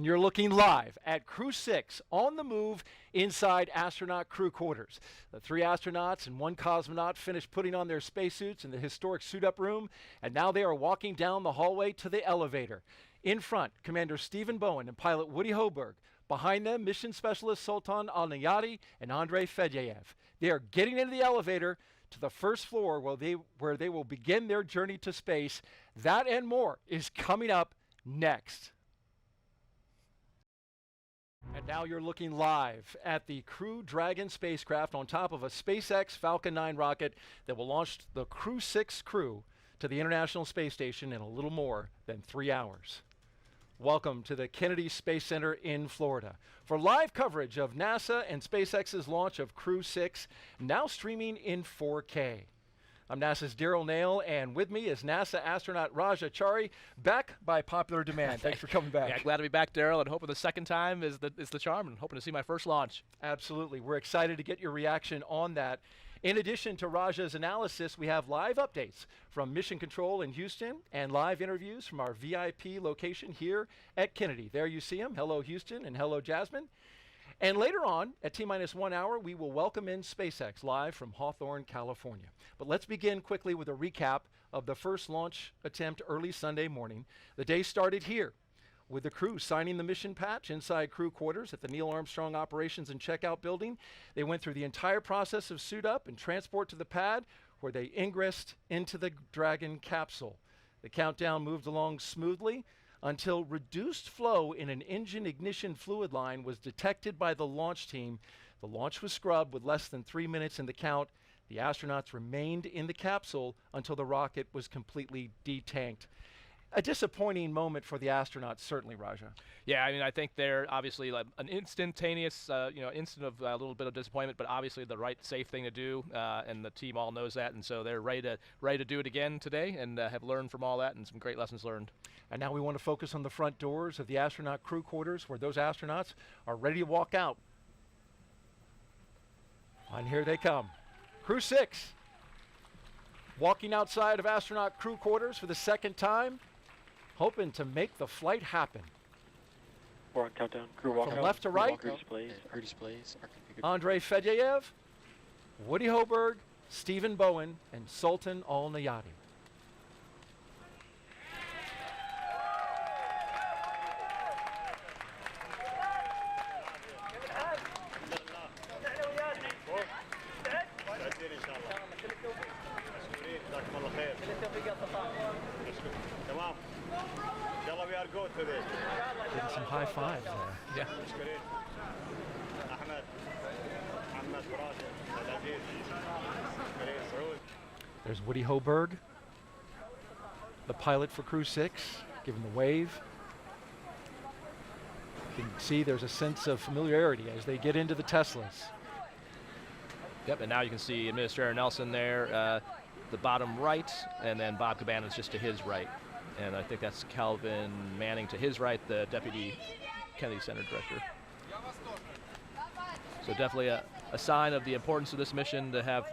And you're looking live at Crew 6 on the move inside astronaut crew quarters. The 3 astronauts and 1 cosmonaut finished putting on their spacesuits in the historic suit-up room, and now they are walking down the hallway to the elevator. In front, Commander Stephen Bowen and pilot Woody Hoburg. Behind them, mission specialist Sultan Alneyadi and Andrey Fedyaev. They are getting into the elevator to the first floor where they will begin their journey to space. That and more is coming up next. And now you're looking live at the Crew Dragon spacecraft on top of a SpaceX Falcon 9 rocket that will launch the Crew 6 crew to the International Space Station in a little more than 3 hours. Welcome to the Kennedy Space Center in Florida for live coverage of NASA and SpaceX's launch of Crew 6, now streaming in 4K. I'm NASA's Daryl Nail, and with me is NASA astronaut Raja Chari, back by popular demand. Thanks for coming back. Yeah, glad to be back, Daryl, and hoping the second time is the charm, and hoping to see my first launch. Absolutely. We're excited to get your reaction on that. In addition to Raja's analysis, we have live updates from Mission Control in Houston and live interviews from our VIP location here at Kennedy. There you see them. Hello, Houston, and hello, Jasmine. And later on, at T-minus 1 hour, we will welcome in SpaceX live from Hawthorne, California. But let's begin quickly with a recap of the first launch attempt early Sunday morning. The day started here with the crew signing the mission patch inside crew quarters at the Neil Armstrong Operations and Checkout Building. They went through the entire process of suit up and transport to the pad, where they ingressed into the Dragon capsule. The countdown moved along smoothly until reduced flow in an engine ignition fluid line was detected by the launch team. The launch was scrubbed with less than 3 minutes in the count. The astronauts remained in the capsule until the rocket was completely detanked. A disappointing moment for the astronauts, certainly, Raja. Yeah, I mean, I think they're obviously like an instantaneous, instant of a little bit of disappointment, but obviously the right, safe thing to do, and the team all knows that, and so they're ready to do it again today, and have learned from all that, and some great lessons learned. And now we want to focus on the front doors of the astronaut crew quarters, where those astronauts are ready to walk out. And here they come. Crew 6, walking outside of astronaut crew quarters for the second time, hoping to make the flight happen. 4 on countdown. Crew walk From out. left to right, Crew displays are configured. Andrey Fedyaev, Woody Hoburg, Stephen Bowen, and Sultan Alneyadi. Getting some high fives there. Yeah. There's Woody Hoburg, the pilot for Crew 6, giving the wave. You can see there's a sense of familiarity as they get into the Teslas. Yep, and now you can see Administrator Nelson there, the bottom right, and then Bob Cabanas just to his right. And I think that's Calvin Manning to his right, the Deputy Kennedy Center Director. So definitely a sign of the importance of this mission to have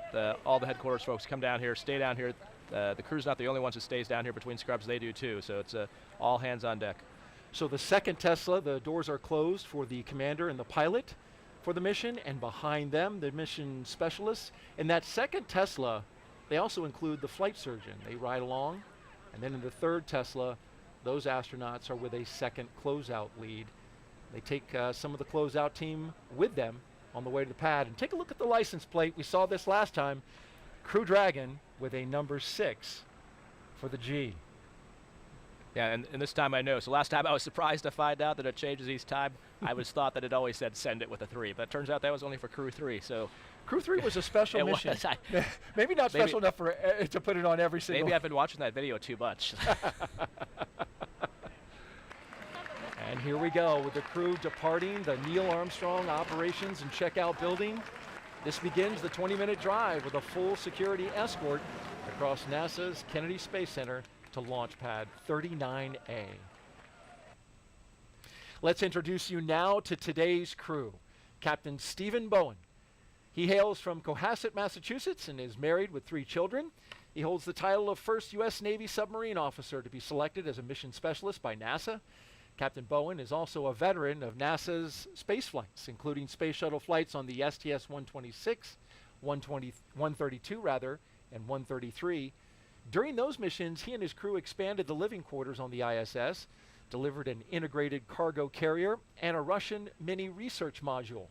all the headquarters folks come down here, stay down here. The crew's not the only ones that stays down here between scrubs, they do too. So it's all hands on deck. So the second Tesla, the doors are closed for the commander and the pilot for the mission, and behind them, the mission specialists. In that second Tesla, they also include the flight surgeon. They ride along. And then in the third Tesla, those astronauts are with a second closeout lead. They take some of the closeout team with them on the way to the pad. And take a look at the license plate. We saw this last time. Crew Dragon with a number 6 for the G. Yeah, and this time I know. So last time I was surprised to find out that it changes each time. I was thought that it always said send it with a 3, but it turns out that was only for Crew 3. So Crew 3 was a special mission. Maybe not special enough for to put it on every single. Maybe I've been watching that video too much. And here we go with the crew departing the Neil Armstrong Operations and Checkout Building. This begins the 20-minute drive with a full security escort across NASA's Kennedy Space Center to Launch Pad 39A. Let's introduce you now to today's crew. Captain Stephen Bowen. He hails from Cohasset, Massachusetts, and is married with 3 children. He holds the title of first U.S. Navy submarine officer to be selected as a mission specialist by NASA. Captain Bowen is also a veteran of NASA's space flights, including space shuttle flights on the STS-126, 132 rather, and 133. During those missions, he and his crew expanded the living quarters on the ISS, delivered an integrated cargo carrier, and a Russian mini research module.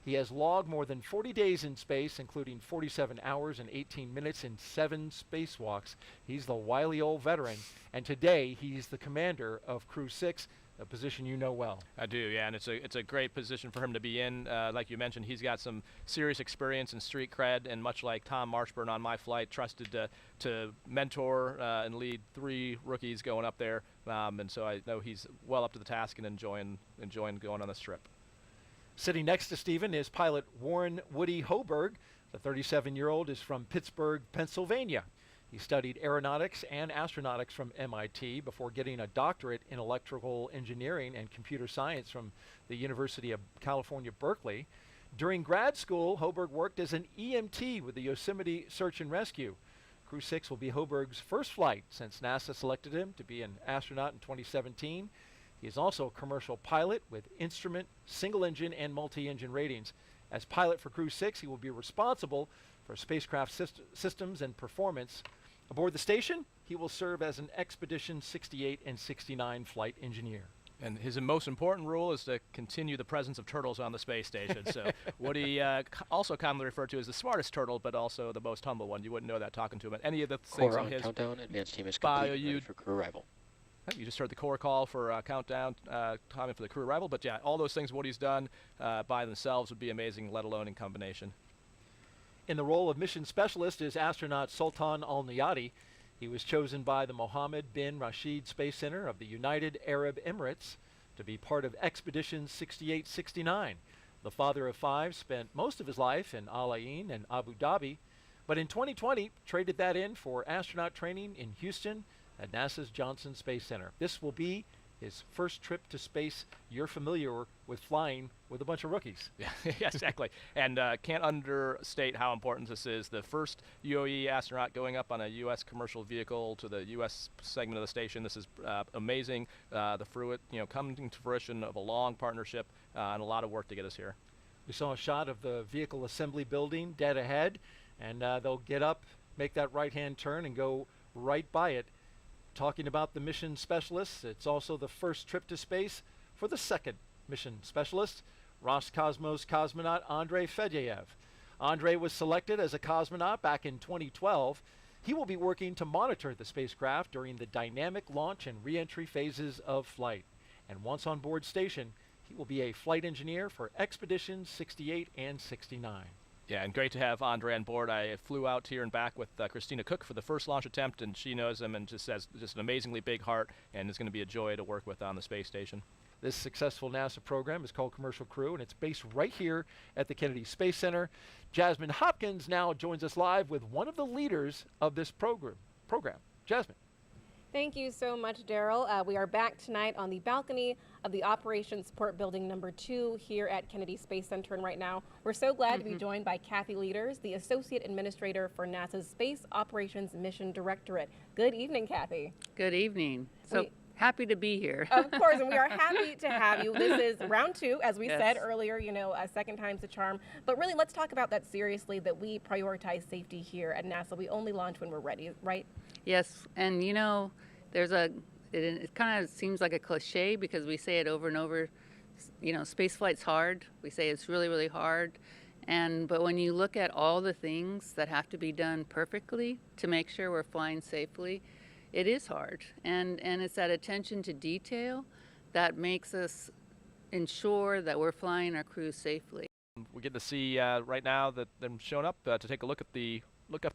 He has logged more than 40 days in space, including 47 hours and 18 minutes in 7 spacewalks. He's the wily old veteran, and today he's the commander of Crew 6, a position you know well. I do, yeah, and it's a great position for him to be in. Like you mentioned, he's got some serious experience and street cred, and much like Tom Marshburn on my flight, trusted to mentor and lead 3 rookies going up there, and so I know he's well up to the task and enjoying going on this trip. Sitting next to Stephen is pilot Warren Woody Hoburg. The 37-year-old is from Pittsburgh, Pennsylvania. He studied aeronautics and astronautics from MIT before getting a doctorate in electrical engineering and computer science from the University of California, Berkeley. During grad school, Hoburg worked as an EMT with the Yosemite Search and Rescue. Crew 6 will be Hoburg's first flight since NASA selected him to be an astronaut in 2017. He is also a commercial pilot with instrument, single-engine, and multi-engine ratings. As pilot for Crew 6, he will be responsible for spacecraft systems and performance. Aboard the station, he will serve as an Expedition 68 and 69 flight engineer. And his most important role is to continue the presence of turtles on the space station. So what he also commonly referred to as the smartest turtle, but also the most humble one. You wouldn't know that talking to him. But any of the things Core on on his countdown. Advanced team is complete. Ready for crew arrival. You just heard the core call for countdown timing for the crew arrival. But yeah, all those things what he's done by themselves would be amazing, let alone in combination. In the role of mission specialist is astronaut Sultan Alneyadi. He was chosen by the Mohammed bin Rashid Space Center of the United Arab Emirates to be part of Expedition 68-69. The father of 5 spent most of his life in Al Ain and Abu Dhabi, but in 2020 traded that in for astronaut training in Houston at NASA's Johnson Space Center. This will be his first trip to space. You're familiar with flying with a bunch of rookies. Yeah, exactly. And can't understate how important this is. The first UAE astronaut going up on a U.S. commercial vehicle to the U.S. segment of the station. This is amazing. The fruit, coming to fruition of a long partnership and a lot of work to get us here. We saw a shot of the vehicle assembly building dead ahead, and they'll get up, make that right-hand turn, and go right by it. Talking about the mission specialists, it's also the first trip to space for the second mission specialist, Roscosmos cosmonaut Andrey Fedyaev. Andrey was selected as a cosmonaut back in 2012. He will be working to monitor the spacecraft during the dynamic launch and re-entry phases of flight. And once on board station, he will be a flight engineer for Expeditions 68 and 69. Yeah, and great to have Andre on board. I flew out here and back with Christina Cook for the first launch attempt, and she knows him and just has just an amazingly big heart, and is going to be a joy to work with on the space station. This successful NASA program is called Commercial Crew, and it's based right here at the Kennedy Space Center. Jasmine Hopkins now joins us live with one of the leaders of this program. Jasmine. Thank you so much, Daryl. We are back tonight on the balcony of the Operations Support Building number 2 here at Kennedy Space Center. And right now, we're so glad to be joined by Kathy Leaders, the Associate Administrator for NASA's Space Operations Mission Directorate. Good evening, Kathy. Good evening. So happy to be here. Of course, and we are happy to have you. This is round 2, as we said earlier, a second time's the charm. But really, let's talk about that seriously, that we prioritize safety here at NASA. We only launch when we're ready, right? Yes, and there's it kind of seems like a cliche because we say it over and over, space flight's hard. We say it's really, really hard. But when you look at all the things that have to be done perfectly to make sure we're flying safely, it is hard. And it's that attention to detail that makes us ensure that we're flying our crews safely. We get to see right now that them showing up to take a look at the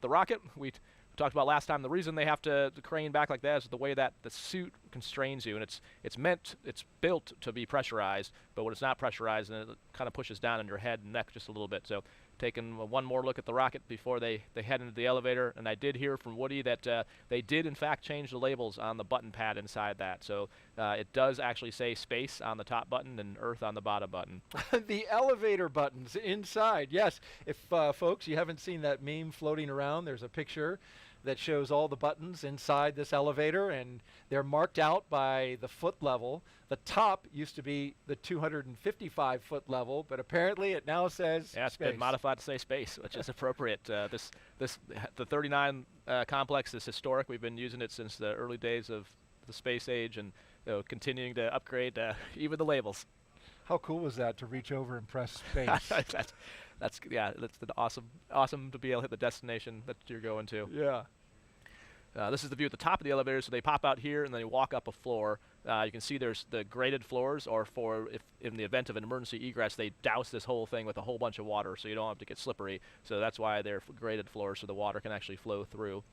rocket. We talked about last time, the reason they have to crane back like that is the way that the suit constrains you, and it's built to be pressurized, but when it's not pressurized, then it kind of pushes down on your head and neck just a little bit. So taking one more look at the rocket before they head into the elevator, and I did hear from Woody that they did in fact change the labels on the button pad inside that, so it does actually say space on the top button and Earth on the bottom button. The elevator buttons inside, yes. If folks, you haven't seen that meme floating around, there's a picture that shows all the buttons inside this elevator, and they're marked out by the foot level The top used to be the 255-foot level, but apparently it now says yeah, it's space. been modified to say space, which is appropriate. The 39 complex is historic. We've been using it since the early days of the space age, and continuing to upgrade even the labels. How cool was that to reach over and press space? that's awesome to be able to hit the destination that you're going to. Yeah. This is the view at the top of the elevator, so they pop out here and then you walk up a floor. You can see there's the graded floors, or if in the event of an emergency egress, they douse this whole thing with a whole bunch of water so you don't have to get slippery. So that's why they're graded floors, so the water can actually flow through.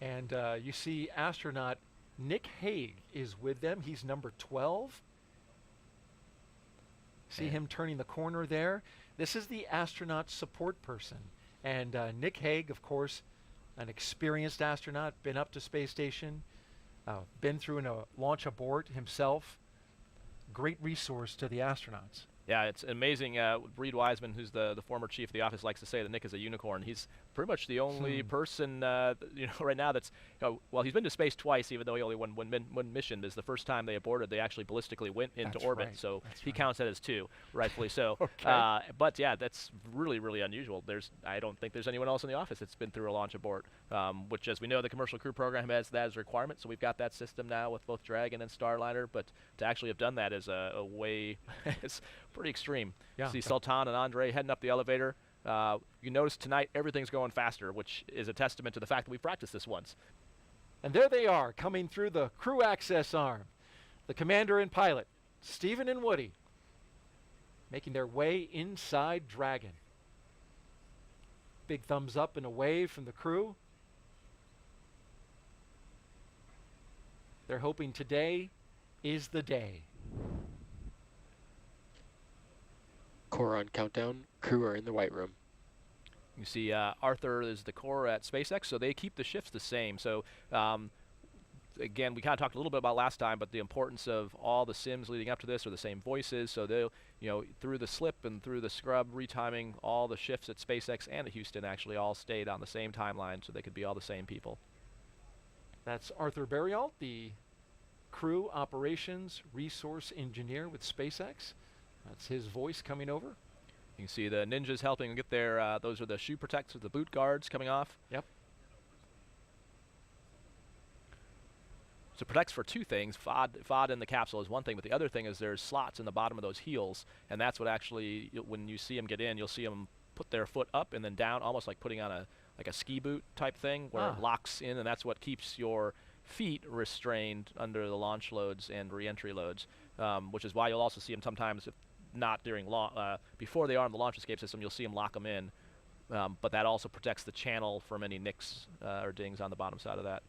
And you see astronaut Nick Hague is with them. He's number 12. See him turning the corner there? This is the astronaut support person. And Nick Hague, of course, an experienced astronaut, been up to space station, been through a launch abort himself. Great resource to the astronauts. Yeah, it's amazing. Reed Wiseman, who's the former chief of the office, likes to say that Nick is a unicorn. He's pretty much the only person, right now that's, well, he's been to space twice, even though he only won one mission. This is the first time they aborted. They actually ballistically went into orbit, so he counts that as 2, rightfully so. Okay. But yeah, that's really, really unusual. I don't think there's anyone else in the office that's been through a launch abort, which, as we know, the commercial crew program has that as a requirement. So we've got that system now with both Dragon and Starliner. But to actually have done that is a way, it's pretty extreme. Yeah. See Sultan and Andrey heading up the elevator. You notice tonight everything's going faster, which is a testament to the fact that we've practiced this once. And there they are, coming through the crew access arm. The commander and pilot, Stephen and Woody, making their way inside Dragon. Big thumbs up and a wave from the crew. They're hoping today is the day. Core on countdown. Crew are in the white room. You see Arthur is the core at SpaceX, so they keep the shifts the same. So again, we kind of talked a little bit about last time, but the importance of all the sims leading up to this are the same voices. So they'll, through the slip and through the scrub, retiming all the shifts at SpaceX and at Houston actually all stayed on the same timeline, so they could be all the same people. That's Arthur Berrialt, the crew operations resource engineer with SpaceX. That's his voice coming over. You can see the ninjas helping get their, those are the shoe protectors, the boot guards coming off. Yep. So it protects for 2 things. FOD in the capsule is one thing, but the other thing is there's slots in the bottom of those heels, and that's what actually, when you see them get in, you'll see them put their foot up and then down, almost like putting on a ski boot type thing, where it locks in, and that's what keeps your feet restrained under the launch loads and re-entry loads, which is why you'll also see them sometimes, if not during before they are in the launch escape system, you'll see them lock them in, but that also protects the channel from any nicks or dings on the bottom side of that.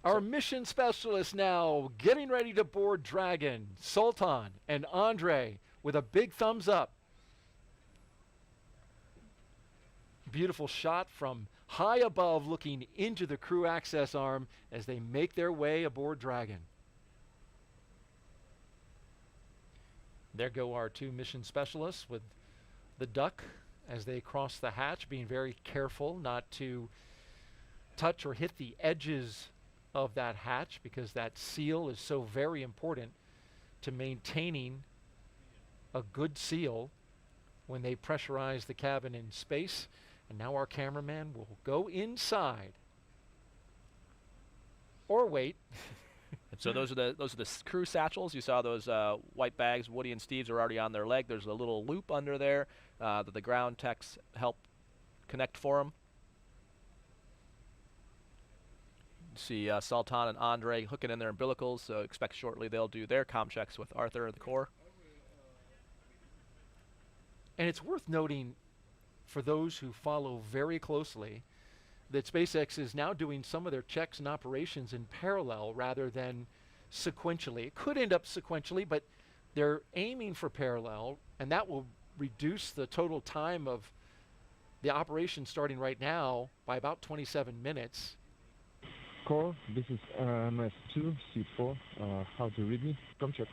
Our mission specialists now getting ready to board Dragon, Sultan and Andrey with a big thumbs up. Beautiful shot from high above looking into the crew access arm as they make their way aboard Dragon. There go our 2 mission specialists with the duck as they cross the hatch, being very careful not to touch or hit the edges of that hatch, because that seal is so very important to maintaining a good seal when they pressurize the cabin in space. And now our cameraman will go inside. Or wait. And so those are the crew satchels. You saw those white bags. Woody and Steve's are already on their leg. There's a little loop under there that the ground techs help connect for them. See Sultan and Andrey hooking in their umbilicals, so expect shortly they'll do their comm checks with Arthur at the core. And it's worth noting, for those who follow very closely, that SpaceX is now doing some of their checks and operations in parallel rather than sequentially. It could end up sequentially, but they're aiming for parallel, and that will reduce the total time of the operation starting right now by about 27 minutes. Core, this is MS2, C4. How to read me? Com check.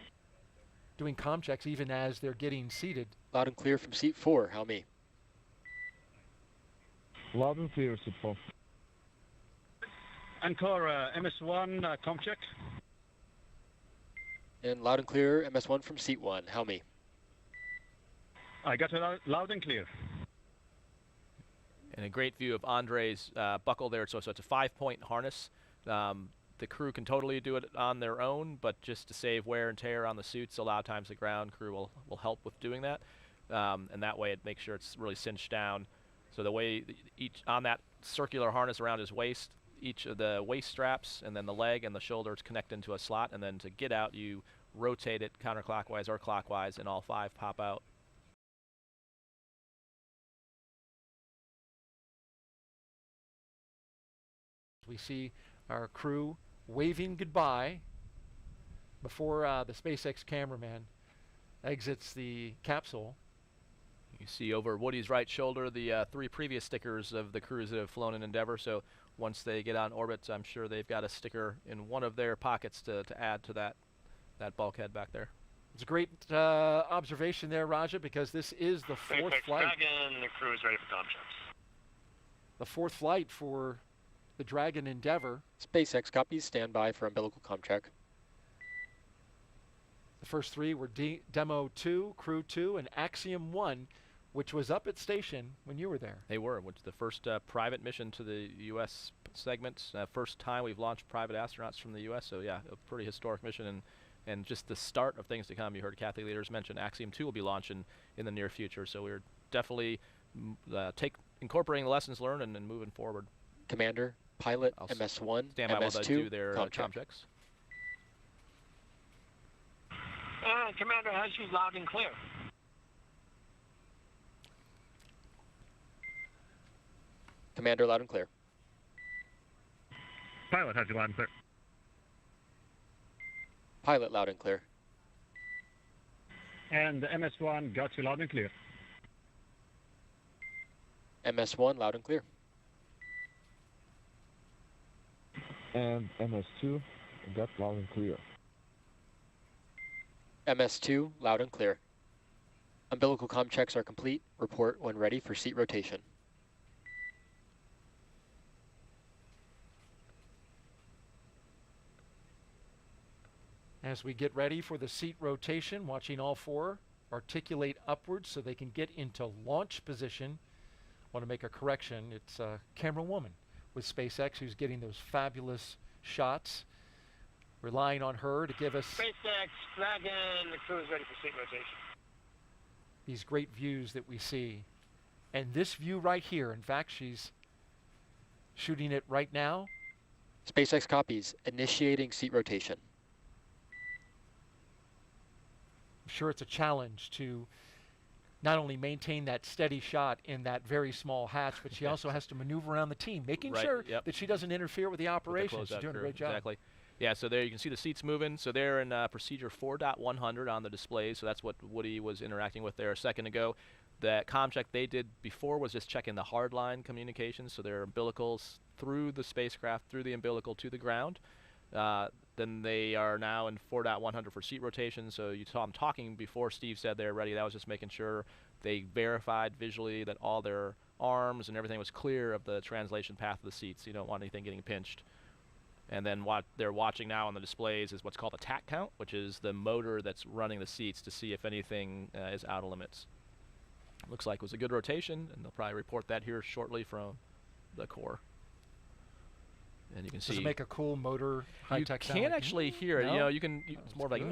Doing comm checks even as they're getting seated. Loud and clear from seat 4. How me? Loud and clear, C4. Encore, MS1, com check. And loud and clear, MS1 from seat 1. How me? I got it loud and clear. And a great view of Andrei's buckle there. So it's a 5-point harness. The crew can totally do it on their own, but just to save wear and tear on the suits, a lot of times the ground crew will help with doing that. And that way it makes sure it's really cinched down. So the way each on that circular harness around his waist, each of the waist straps and then the leg and the shoulders connect into a slot, and then to get out you rotate it counterclockwise or clockwise and all 5 pop out. We see our crew waving goodbye before the SpaceX cameraman exits the capsule. You see over Woody's right shoulder the 3 previous stickers of the crews that have flown in Endeavour. So once they get on orbit, I'm sure they've got a sticker in one of their pockets to add to that bulkhead back there. It's a great observation there, Raja, because this is the 4th SpaceX flight. Dragon, the crew is ready for com checks. The 4th flight for the Dragon Endeavour. SpaceX copies, stand by for umbilical com check. The first 3 were Demo 2, Crew 2, and Axiom 1, which was up at station when you were there. They were, which is the first private mission to the U.S. segment. First time we've launched private astronauts from the U.S., so yeah, a pretty historic mission and just the start of things to come. You heard Kathy Leaders mention Axiom 2 will be launching in the near future, so we're definitely incorporating the lessons learned and moving forward. Commander, pilot, I'll MS1, stand by while they do MS2, their com com check. checks. Commander has you loud and clear. Commander, loud and clear. Pilot has you loud and clear. Pilot, loud and clear. And the MS1 got you loud and clear. MS1, loud and clear. And MS2 got loud and clear. MS2, loud and clear. Umbilical comm checks are complete. Report when ready for seat rotation. As we get ready for the seat rotation, watching all 4 articulate upwards so they can get into launch position. Want to make a correction. It's a camera woman with SpaceX who's getting those fabulous shots. Relying on her to give us SpaceX Dragon, the crew is ready for seat rotation. these great views that we see. And this view right here, in fact, she's shooting it right now. SpaceX copies, initiating seat rotation. I'm sure it's a challenge to not only maintain that steady shot in that very small hatch, but she also has to maneuver around the team, making sure that she doesn't interfere with the operation. She's doing a great job. Exactly. Yeah, so there you can see the seats moving. So they're in procedure 4.100 on the display. So that's what Woody was interacting with there a second ago. The comm check they did before was just checking the hardline communications. So their umbilicals through the spacecraft, through the umbilical to the ground. Then they are now in 4.100 for seat rotation. So you saw them talking before Steve said they're ready. That was just making sure they verified visually that all their arms and everything was clear of the translation path of the seats. You don't want anything getting pinched. And then what they're watching now on the displays is what's called a tack count, which is the motor that's running the seats to see if anything is out of limits. Looks like it was a good rotation, and they'll probably report that here shortly from the core. And you can see. Does it make a cool motor high-tech sound? You can't actually hear it. No? You know, you can. It's more like.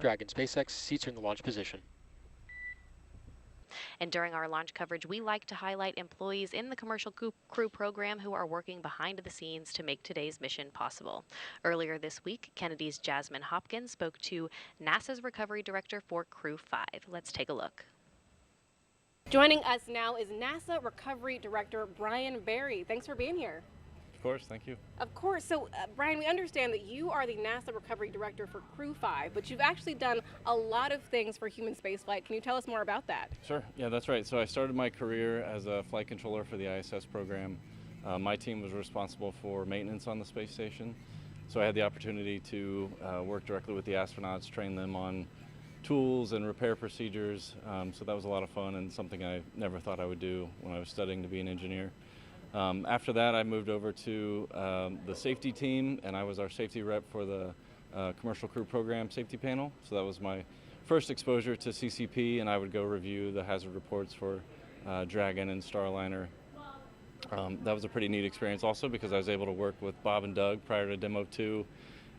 Dragon, SpaceX, seats are in the launch position. And during our launch coverage, we like to highlight employees in the commercial crew program who are working behind the scenes to make today's mission possible. Earlier this week, Kennedy's Jasmine Hopkins spoke to NASA's recovery director for Crew 5. Let's take a look. Joining us now is NASA Recovery Director Brian Barry. Thanks for being here. Of course, thank you. Of course. So, Brian, we understand that you are the NASA Recovery Director for Crew 5, but you've actually done a lot of things for human spaceflight. Can you tell us more about that? Sure. Yeah, that's right. So I started my career as a flight controller for the ISS program. My team was responsible for maintenance on the space station. So I had the opportunity to work directly with the astronauts, train them on tools and repair procedures. So that was a lot of fun and something I never thought I would do when I was studying to be an engineer. After that, I moved over to the safety team, and I was our safety rep for the Commercial Crew Program safety panel. So that was my first exposure to CCP, and I would go review the hazard reports for Dragon and Starliner. That was a pretty neat experience also because I was able to work with Bob and Doug prior to Demo 2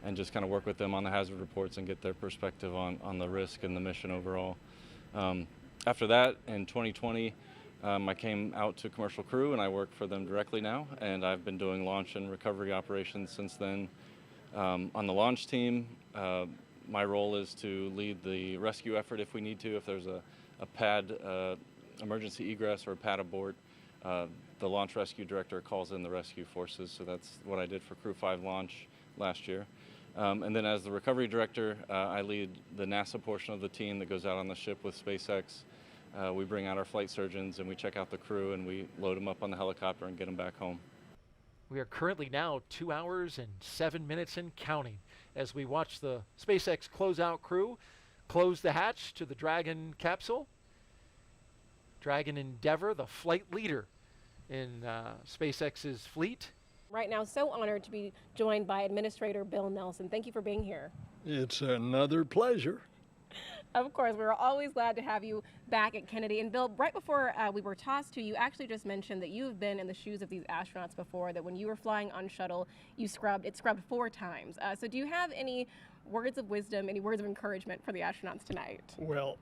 and just kind of work with them on the hazard reports and get their perspective on the risk and the mission overall. After that, in 2020, I came out to Commercial Crew and I work for them directly now, and I've been doing launch and recovery operations since then. On the launch team, my role is to lead the rescue effort if we need to. If there's a pad emergency egress or a pad abort, the launch rescue director calls in the rescue forces. So that's what I did for Crew 5 launch last year. And then as the recovery director, I lead the NASA portion of the team that goes out on the ship with SpaceX. We bring out our flight surgeons and we check out the crew and we load them up on the helicopter and get them back home. We are currently now 2 hours and 7 minutes and counting as we watch the SpaceX closeout crew close the hatch to the Dragon capsule. Dragon Endeavour, the flight leader in SpaceX's fleet. Right now, so honored to be joined by Administrator Bill Nelson. Thank you for being here. It's another pleasure. Of course, we're always glad to have you back at Kennedy. And Bill, right before we were tossed to you, actually just mentioned that you've been in the shoes of these astronauts before, that when you were flying on shuttle, it scrubbed 4 times. So do you have any words of wisdom, any words of encouragement for the astronauts tonight? Well,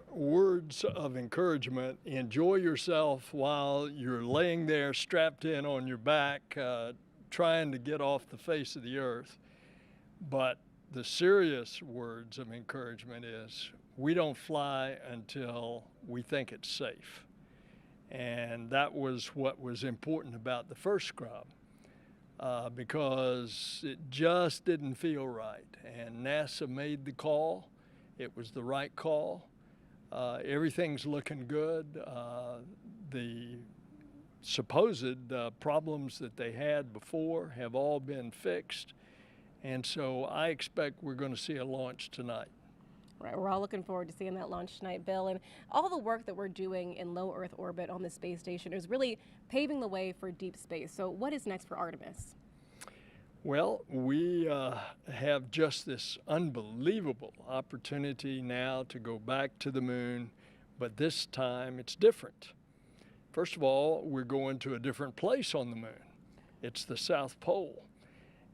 words of encouragement. Enjoy yourself while you're laying there strapped in on your back, trying to get off the face of the earth. But the serious words of encouragement is we don't fly until we think it's safe. And that was what was important about the first scrub, because it just didn't feel right. And NASA made the call. It was the right call. Everything's looking good. The supposed problems that they had before have all been fixed. And so I expect we're going to see a launch tonight. Right, we're all looking forward to seeing that launch tonight, Bill. And all the work that we're doing in low Earth orbit on the space station is really paving the way for deep space. So what is next for Artemis? Well, we have just this unbelievable opportunity now to go back to the moon, but this time it's different. First of all, we're going to a different place on the moon. It's the South Pole.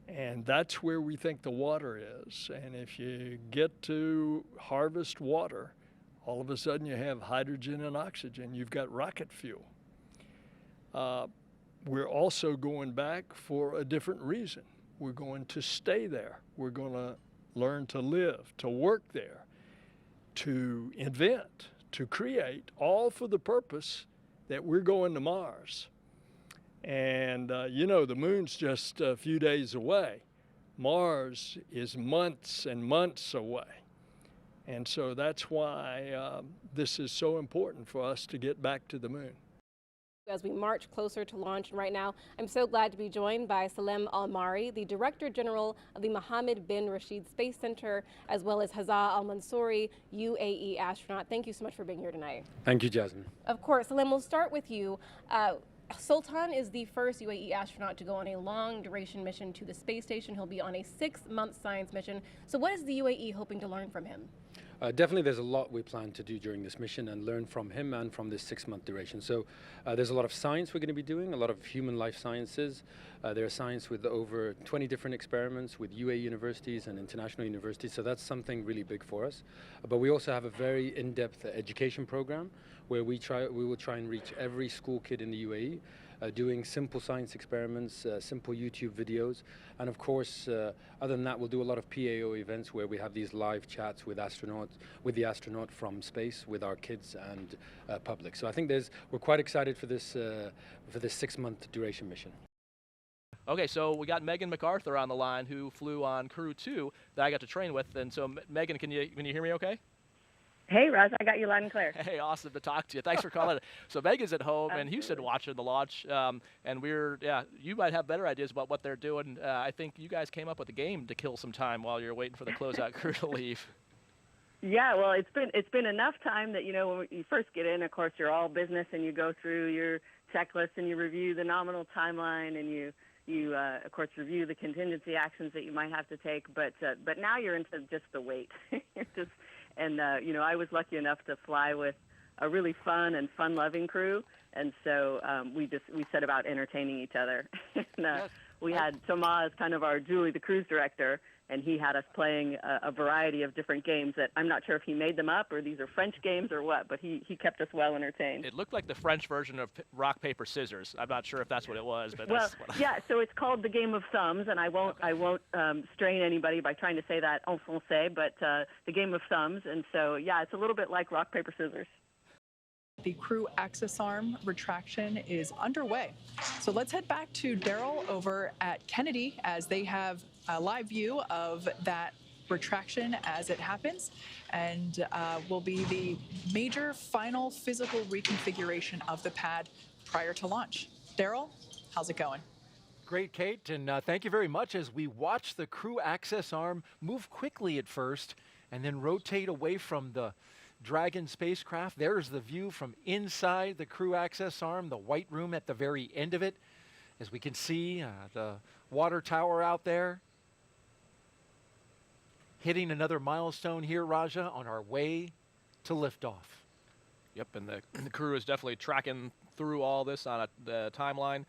And that's where we think the water is. And if you get to harvest water, all of a sudden you have hydrogen and oxygen. You've got rocket fuel. We're also going back for a different reason. We're going to stay there. We're going to learn to live, to work there, to invent, to create, all for the purpose that we're going to Mars. And you know, the moon's just a few days away. Mars is months and months away. And so that's why this is so important for us to get back to the moon. As we march closer to launch, and right now, I'm so glad to be joined by Salem Al-Mari, the Director General of the Mohammed bin Rashid Space Center, as well as Hazza Al-Mansouri, UAE astronaut. Thank you so much for being here tonight. Thank you, Jasmine. Of course, Salem, we'll start with you. Sultan is the first UAE astronaut to go on a long-duration mission to the space station. He'll be on a 6-month science mission. So what is the UAE hoping to learn from him? Definitely there's a lot we plan to do during this mission and learn from him and from this 6-month duration. So there's a lot of science we're going to be doing, a lot of human life sciences. There's science with over 20 different experiments with UAE universities and international universities. So that's something really big for us. But we also have a very in-depth education program where we will try and reach every school kid in the UAE. Doing simple science experiments, simple YouTube videos. And of course, other than that, we'll do a lot of PAO events where we have these live chats with the astronaut from space, with our kids and public. So I think we're quite excited for this 6-month duration mission. Okay, so we got Megan MacArthur on the line, who flew on Crew 2 that I got to train with. And so Megan, can you hear me okay? Hey, Roz, I got you loud and clear. Hey, awesome to talk to you. Thanks for calling. So Megan's at home in Houston watching the launch, and you might have better ideas about what they're doing. I think you guys came up with a game to kill some time while you're waiting for the closeout crew to leave. Yeah, well, it's been enough time that, you know, when you first get in, of course, you're all business and you go through your checklist and you review the nominal timeline and you of course review the contingency actions that you might have to take. But now you're into just the wait. I was lucky enough to fly with a really fun and fun-loving crew, and so we set about entertaining each other. And, we had Thomas as kind of our Julie, the cruise director, and he had us playing a variety of different games that I'm not sure if he made them up or these are French games or what, but he kept us well entertained. It looked like the French version of rock, paper, scissors. I'm not sure if that's what it was, but well, that's what yeah, so it's called the game of thumbs, and I won't strain anybody by trying to say that en français, but the game of thumbs, and so, yeah, it's a little bit like rock, paper, scissors. The crew access arm retraction is underway. So let's head back to Daryl over at Kennedy as they have a live view of that retraction as it happens, and will be the major final physical reconfiguration of the pad prior to launch. Daryl, how's it going? Great, Kate, and thank you very much as we watch the crew access arm move quickly at first and then rotate away from the Dragon spacecraft. There's the view from inside the crew access arm, the white room at the very end of it. As we can see, the water tower out there. Hitting another milestone here, Raja, on our way to liftoff. Yep, and the crew is definitely tracking through all this on the timeline.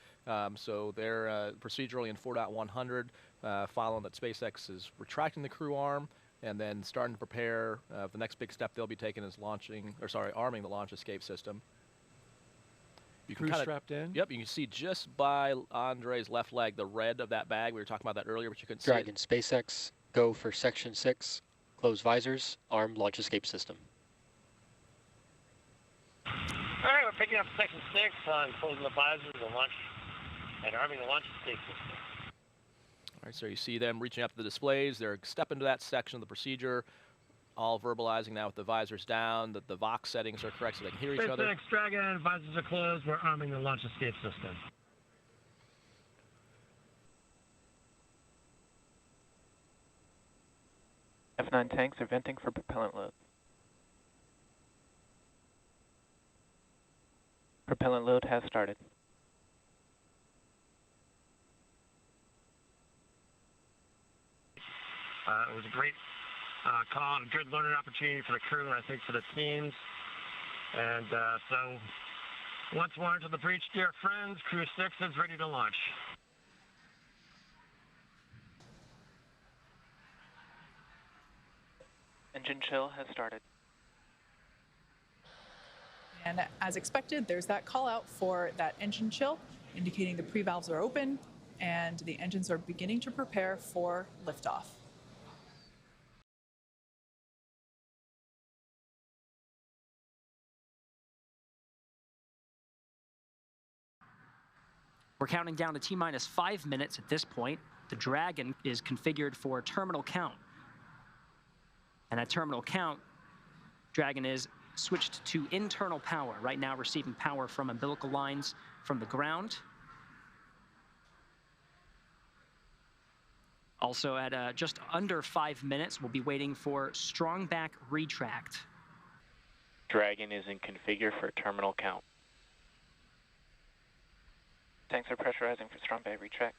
So they're procedurally in 4.100, following that SpaceX is retracting the crew arm, and then starting to prepare. The next big step they'll be taking is arming the launch escape system. You Crew strapped in? Yep, you can see just by Andre's left leg the red of that bag. We were talking about that earlier, but you couldn't Dragon see it. SpaceX, go for Section 6, close visors, arm launch escape system. All right, we're picking up Section 6 on closing the visors and arming the launch escape system. All right, so you see them reaching up to the displays. They're stepping to that section of the procedure, all verbalizing now with the visors down, that the Vox settings are correct so they can hear each other. SpaceX Dragon, visors are closed. We're arming the launch escape system. F9 tanks are venting for propellant load. Propellant load has started. It was a great call and a good learning opportunity for the crew and I think for the teams. And so once more into the breach, dear friends, Crew 6 is ready to launch. Engine chill has started. And as expected, there's that call out for that engine chill, indicating the pre-valves are open and the engines are beginning to prepare for liftoff. We're counting down to T-minus 5 minutes at this point. The Dragon is configured for terminal count. And at terminal count, Dragon is switched to internal power, right now receiving power from umbilical lines from the ground. Also at just under 5 minutes, we'll be waiting for strong back retract. Dragon is in configure for terminal count. Tanks are pressurizing for strong back retract.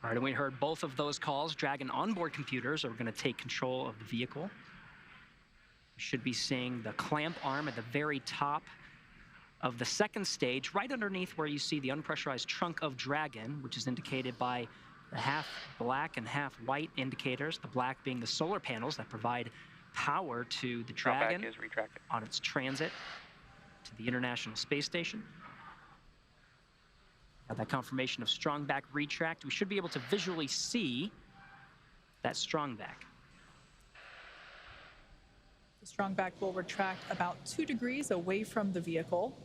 All right, and we heard both of those calls. Dragon onboard computers are going to take control of the vehicle. We should be seeing the clamp arm at the very top of the second stage, right underneath where you see the unpressurized trunk of Dragon, which is indicated by the half black and half white indicators, the black being the solar panels that provide power to the Dragon on its transit to the International Space Station. Got that confirmation of strong back retract. We should be able to visually see that strong back. The strong back will retract about 2 degrees away from the vehicle.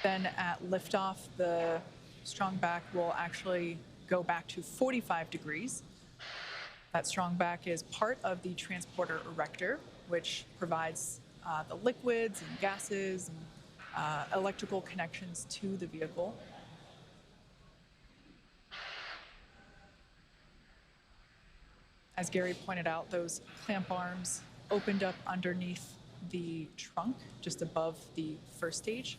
Then at liftoff, the strong back will actually go back to 45 degrees. That strong back is part of the transporter erector, which provides the liquids and gases and electrical connections to the vehicle. As Gary pointed out, those clamp arms opened up underneath the trunk, just above the first stage.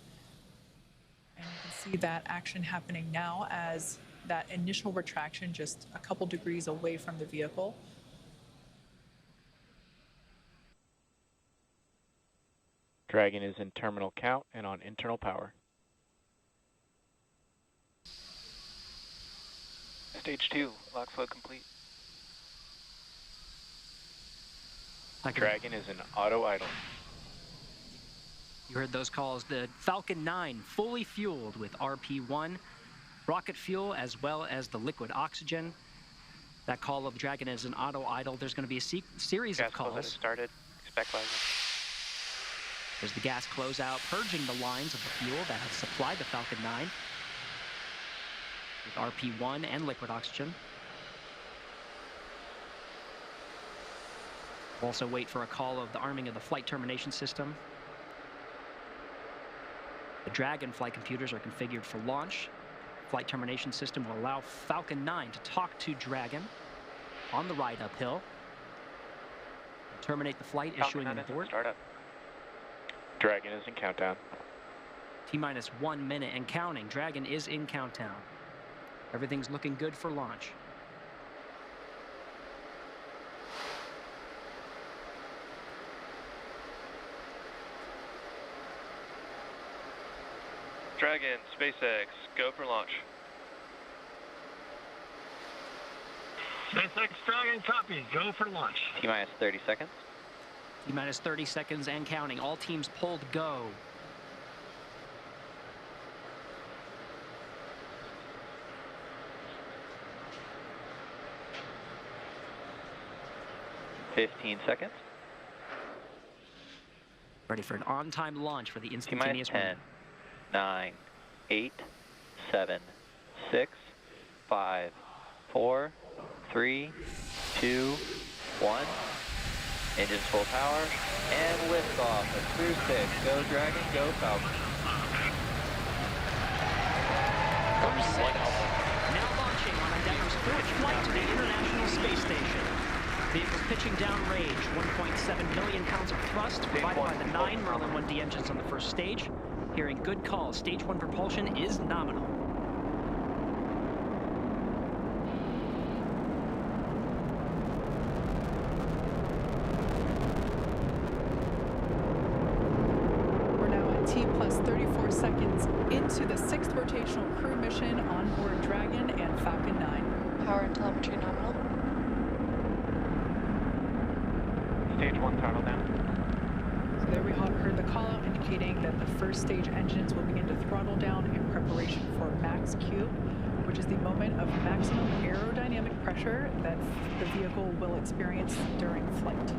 And you can see that action happening now as that initial retraction just a couple degrees away from the vehicle. Dragon is in terminal count and on internal power. Stage 2, lock flow complete. Dragon is in auto idle. You heard those calls. The Falcon 9 fully fueled with RP-1, rocket fuel, as well as the liquid oxygen. That call of Dragon is an auto idle. There's going to be a series of calls. Gas close started. Expect rising. There's the gas closeout, purging the lines of the fuel that have supplied the Falcon 9 with RP-1 and liquid oxygen. Also wait for a call of the arming of the flight termination system. The Dragon flight computers are configured for launch. Flight termination system will allow Falcon 9 to talk to Dragon on the ride uphill. Terminate the flight, issuing an abort. Startup. Dragon is in countdown. T-minus 1 minute and counting. Dragon is in countdown. Everything's looking good for launch. Dragon, SpaceX, go for launch. SpaceX Dragon copy. Go for launch. T-minus 30 seconds. T-minus 30 seconds and counting. All teams pulled go. $15 seconds. Ready for an on-time launch for the instantaneous T-minus 10, run. 9, 8, 7, 6, 5, 4, 3, 2, 1. Engines full power and liftoff at Crew 6. Go Dragon, go Falcon. Now launching on Endeavour's first flight to the International Space Station. Vehicles pitching down range, 1.7 million pounds of thrust provided by the 9 Merlin 1D engines on the first stage. Hearing good calls, stage 1 propulsion is nominal. We're now at T plus 34 seconds into the 6th rotational crew mission on board Dragon and Falcon 9. Power and telemetry nominal. Stage 1 throttle down. So there we heard the call out indicating that the first stage engines will begin to throttle down in preparation for max Q, which is the moment of maximum aerodynamic pressure that the vehicle will experience during flight.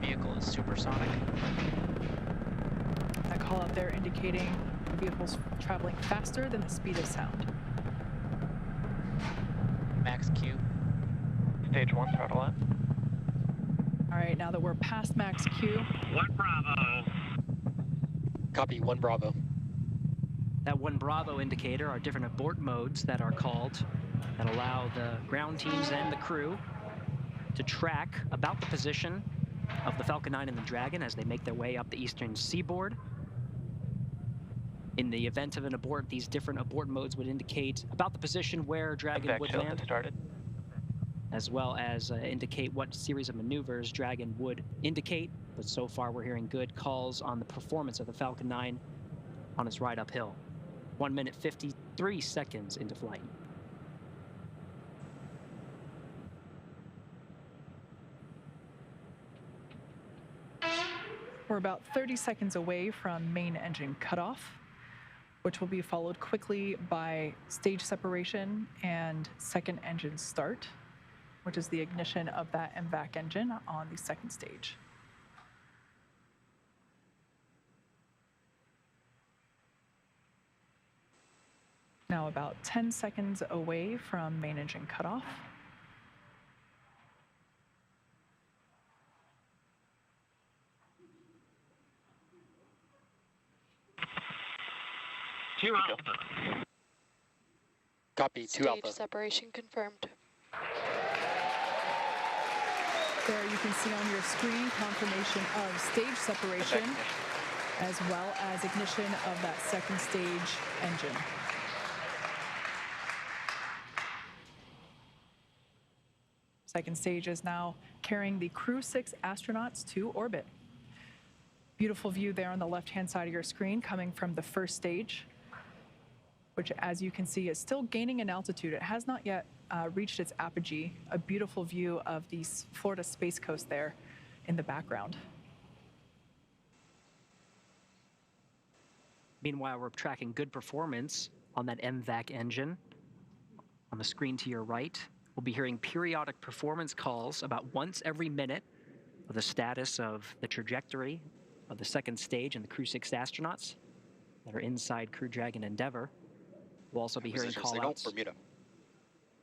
Vehicle is supersonic. That call out there indicating the vehicle's traveling faster than the speed of sound. Max Q. Stage 1 throttle up. All right, now that we're past max Q. 1 Bravo. Copy, 1 Bravo. That 1 Bravo indicator are different abort modes that are called that allow the ground teams and the crew to track about the position of the Falcon 9 and the Dragon as they make their way up the eastern seaboard. In the event of an abort, these different abort modes would indicate about the position where Dragon would land, as well as indicate what series of maneuvers Dragon would indicate. But so far, we're hearing good calls on the performance of the Falcon 9 on its ride uphill. 1 minute 53 seconds into flight. We're about 30 seconds away from main engine cutoff, which will be followed quickly by stage separation and second engine start, which is the ignition of that MVAC engine on the second stage. Now about 10 seconds away from main engine cutoff. Two Alpha. Copy, 2 Alpha. Stage separation confirmed. There you can see on your screen confirmation of stage separation as well as ignition of that second stage engine. Second stage is now carrying the Crew 6 astronauts to orbit. Beautiful view there on the left-hand side of your screen coming from the first stage, which, as you can see, is still gaining in altitude. It has not yet reached its apogee. A beautiful view of the Florida Space Coast there in the background. Meanwhile, we're tracking good performance on that MVAC engine. On the screen to your right, we'll be hearing periodic performance calls about once every minute of the status of the trajectory of the second stage and the Crew 6 astronauts that are inside Crew Dragon Endeavour. We'll also be hearing call-outs,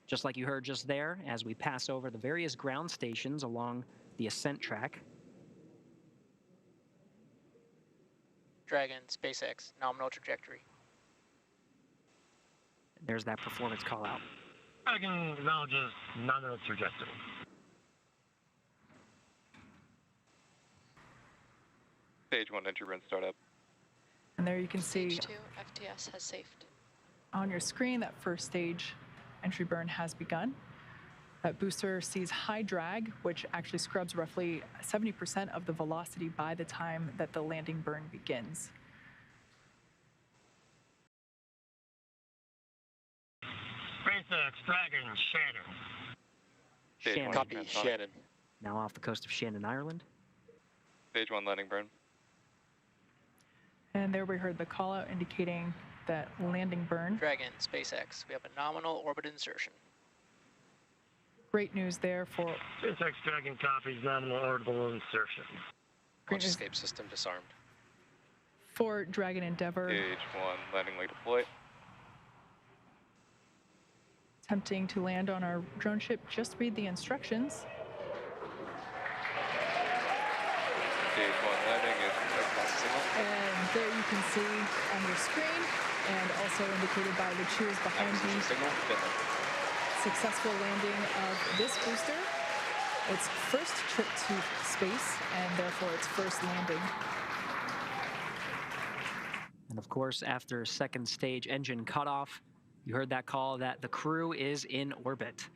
just like you heard just there, as we pass over the various ground stations along the ascent track. Dragon, SpaceX, nominal trajectory. There's that performance call-out. Dragon acknowledges nominal trajectory. Stage 1 entry burn startup. And there you can see Stage 2, FTS has safed. on your screen that first stage entry burn has begun. That booster sees high drag, which actually scrubs roughly 70% of the velocity by the time that the landing burn begins. SpaceX Dragon, Shannon. Copy, Shannon. Now off the coast of Shannon, Ireland. Stage 1 landing burn. And there we heard the call out indicating that landing burn. Dragon, SpaceX, we have a nominal orbit insertion. Great news there for SpaceX Dragon copies nominal orbital insertion. Launch escape system disarmed. For Dragon Endeavour. Stage 1 landing leg deploy. Attempting to land on our drone ship, just read the instructions. Stage 1 landing is And there you can see on your screen, and also indicated by the cheers behind me, successful landing of this booster. Its first trip to space, and therefore its first landing. And of course, after second stage engine cutoff, you heard that call that the crew is in orbit.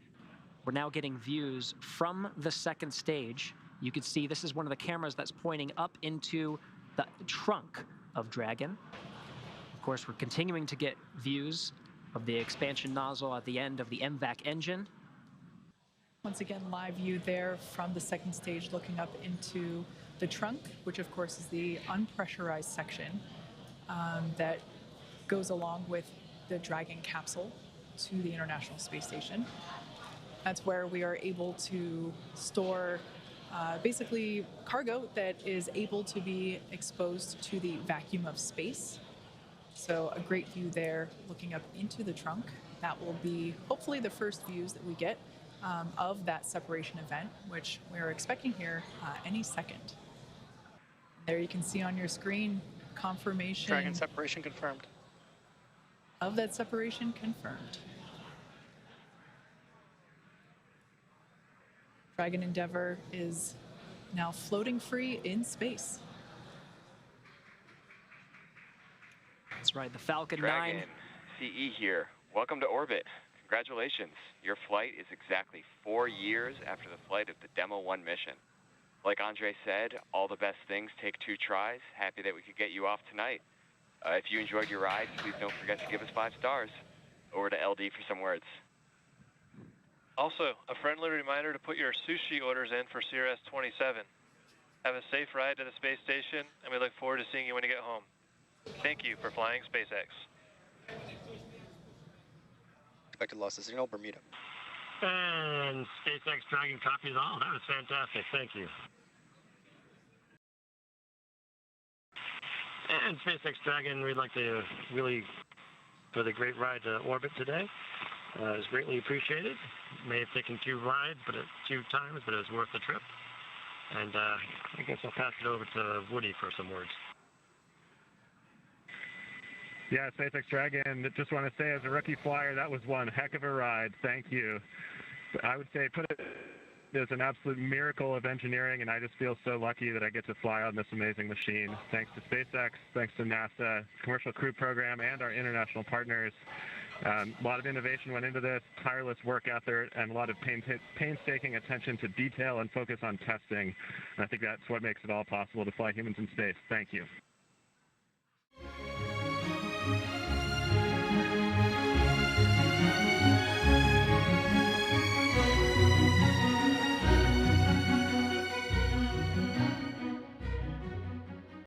We're now getting views from the second stage. You can see this is one of the cameras that's pointing up into the trunk of Dragon. Of course, we're continuing to get views of the expansion nozzle at the end of the MVAC engine. Once again, live view there from the second stage looking up into the trunk, which of course is the unpressurized section that goes along with the Dragon capsule to the International Space Station. That's where we are able to store basically cargo that is able to be exposed to the vacuum of space. So a great view there looking up into the trunk. That will be hopefully the first views that we get of that separation event, which we're expecting here any second. There you can see on your screen confirmation. Dragon separation confirmed. Of that separation confirmed. Dragon Endeavour is now floating free in space. That's right, the Falcon Dragon 9. CE here. Welcome to orbit. Congratulations. Your flight is exactly 4 years after the flight of the Demo 1 mission. Like Andrey said, all the best things take 2 tries. Happy that we could get you off tonight. If you enjoyed your ride, please don't forget to give us 5 stars. Over to LD for some words. Also, a friendly reminder to put your sushi orders in for CRS 27. Have a safe ride to the space station, and we look forward to seeing you when you get home. Thank you for flying SpaceX. Expected loss of signal, Bermuda. And SpaceX Dragon copies all. That was fantastic. Thank you. And SpaceX Dragon, we'd like to really, for the great ride to orbit today. It was greatly appreciated. May have taken 2 rides, but 2 times, but it was worth the trip. And I guess I'll pass it over to Woody for some words. Yeah, SpaceX Dragon, just want to say as a rookie flyer, that was one heck of a ride. Thank you. I would say put it is an absolute miracle of engineering, and I just feel so lucky that I get to fly on this amazing machine. Thanks to SpaceX, thanks to NASA, Commercial Crew Program, and our international partners. A lot of innovation went into this, tireless work effort, and a lot of painstaking attention to detail and focus on testing. And I think that's what makes it all possible to fly humans in space. Thank you.